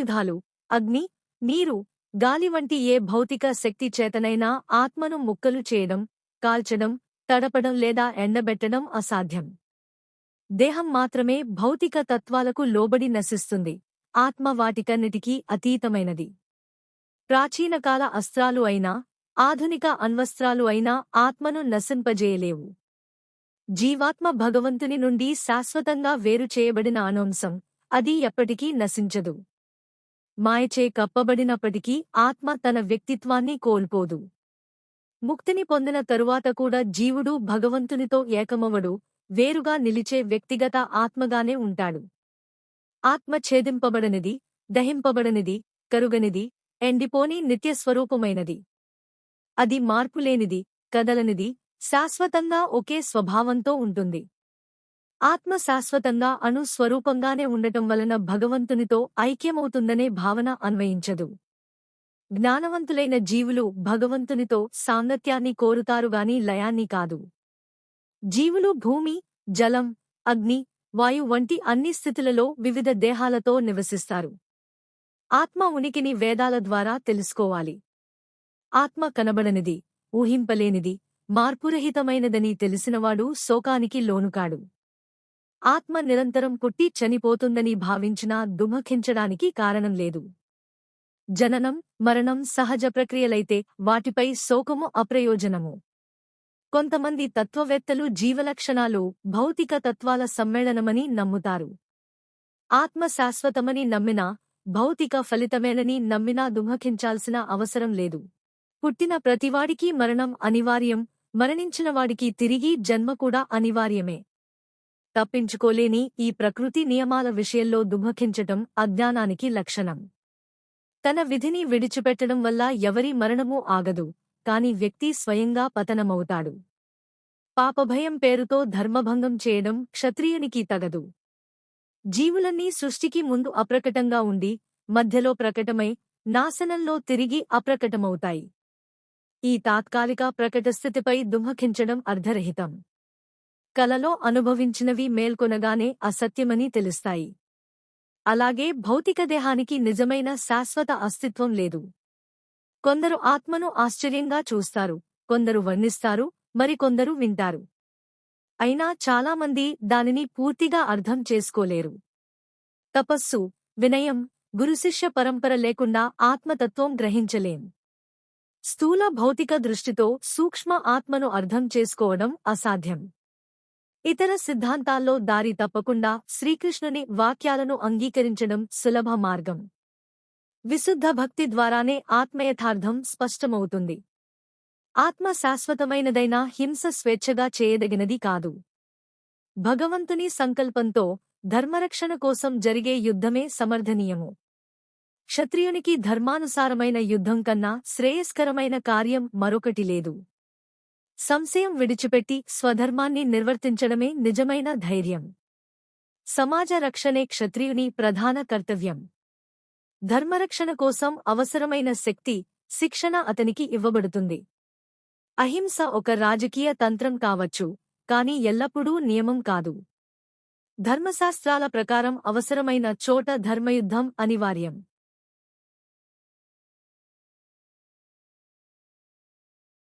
ఆయుధాలు అగ్ని, నీరు, గాలి వంటి ఏ భౌతిక శక్తి చేతనైనా ఆత్మను ముక్కలు చేయడం, కాల్చడం, తడపడం లేదా ఎండబెట్టడం అసాధ్యం. దేహం మాత్రమే భౌతిక తత్వాలకు లోబడి నశిస్తుంది. ఆత్మ వాటికన్నిటికీ అతీతమైనది. ప్రాచీనకాల అస్త్రాలు అయినా, ఆధునిక అణ్వస్త్రాలు అయినా ఆత్మను నశింపజేయలేవు. జీవాత్మ భగవంతుని నుండి శాశ్వతంగా వేరు చేయబడిన అనంశం, అది ఎప్పటికీ నశించదు. మాయచే కప్పబడినప్పటికీ ఆత్మ తన వ్యక్తిత్వాన్ని కోల్పోదు. ముక్తిని పొందిన తరువాత కూడా జీవుడు భగవంతునితో ఏకమవడు, వేరుగా నిలిచే వ్యక్తిగత ఆత్మగానే ఉంటాడు. ఆత్మ ఛేదింపబడనిది, దహింపబడనిది, కరుగనిది, ఎండిపోని నిత్యస్వరూపమైనది. అది మార్పులేనిది, కదలనిది, శాశ్వతంగా ఒకే స్వభావంతో ఉంటుంది. ఆత్మ శాశ్వతంగా అణు స్వరూపంగానే ఉండటం వలన భగవంతునితో ఐక్యమవుతుందనే భావన అన్వయించదు. జ్ఞానవంతులైన జీవులు భగవంతునితో సాంగత్యాన్ని కోరుతారుగాని లయాన్ని కాదు. జీవులు భూమి, జలం, అగ్ని, వాయు వంటి అన్ని స్థితులలో వివిధ దేహాలతో నివసిస్తారు. ఆత్మ ఉనికిని వేదాల ద్వారా తెలుసుకోవాలి. ఆత్మ కనబడనిది, ఊహింపలేనిది, మార్పురహితమైనదని తెలిసినవాడు శోకానికి లోనుకాడు. ఆత్మ నిరంతరం పుట్టి చనిపోతుందని భావించినా దుఃఖించడానికి కారణం లేదు. జననం, మరణం సహజ ప్రక్రియలైతే వాటిపై శోకము అప్రయోజనము. కొంతమంది తత్వవేత్తలు జీవలక్షణాలు భౌతిక తత్వాల సమ్మేళనమని నమ్ముతారు. ఆత్మ శాశ్వతమని నమ్మినా, భౌతిక ఫలితమేనని నమ్మినా దుఃఖించాల్సిన అవసరం లేదు. పుట్టిన ప్రతివాడికి మరణం అనివార్యం, మరణించినవాడికి తిరిగి జన్మ కూడా అనివార్యమే. తప్పించుకోలేని ఈ ప్రకృతి నియమాల విషయంలో దుఃఖించటం అజ్ఞానానికి లక్షణం. తన విధిని విడిచిపెట్టడం వల్ల ఎవరి మరణమూ ఆగదు, కాని వ్యక్తి స్వయంగా పతనమవుతాడు. పాపభయం పేరుతో ధర్మభంగం చేయడం క్షత్రియునికి తగదు. జీవులన్నీ సృష్టికి ముందు అప్రకటంగా ఉండి, మధ్యలో ప్రకటమై, నాశనంలో తిరిగి అప్రకటమవుతాయి. ఈ తాత్కాలిక ప్రకటస్థితిపై దుఃఖించడం అర్ధరహితం. కలలో అనుభవించినవి మేల్కొనగానే అసత్యమని తెలుస్తాయి. అలాగే భౌతిక దేహానికి నిజమైన శాశ్వత అస్తిత్వం లేదు. కొందరు ఆత్మను ఆశ్చర్యంగా చూస్తారు, కొందరు వర్ణిస్తారు, మరికొందరు వింటారు. అయినా చాలామంది దానిని పూర్తిగా అర్థం చేసుకోలేరు. తపస్సు, వినయం, గురుశిష్య పరంపర లేకుండా ఆత్మతత్వం గ్రహించలేం. స్థూల భౌతిక దృష్టితో సూక్ష్మ ఆత్మను అర్థం చేసుకోవడం అసాధ్యం. ఇతర సిద్ధాంతాల్లో దారి తప్పకుండా శ్రీకృష్ణుని వాక్యాలను అంగీకరించడం సులభ మార్గం. విశుద్ధ భక్తి ద్వారానే ఆత్మయథార్థం స్పష్టమవుతుంది. ఆత్మ శాశ్వతమైనదైనా హింస స్వేచ్ఛగా చేయదగినది కాదు. భగవంతుని సంకల్పంతో ధర్మరక్షణ కోసం జరిగే యుద్ధమే సమర్థనీయము. క్షత్రియునికి ధర్మానుసారమైన యుద్ధం కన్నా శ్రేయస్కరమైన కార్యం మరొకటి లేదు. సంశయం విడిచిపెట్టి స్వధర్మాన్ని నిర్వర్తించడమే నిజమైన ధైర్యం. సమాజ రక్షణే క్షత్రియుని ప్రధాన కర్తవ్యం. ధర్మరక్షణ కోసం అవసరమైన శక్తి, శిక్షణ అతనికి ఇవ్వబడుతుంది. అహింస ఒక రాజకీయ తంత్రం కావచ్చు, కాని ఎల్లప్పుడూ నియమం కాదు. ధర్మశాస్త్రాల ప్రకారం అవసరమైన చోట ధర్మయుద్ధం అనివార్యం.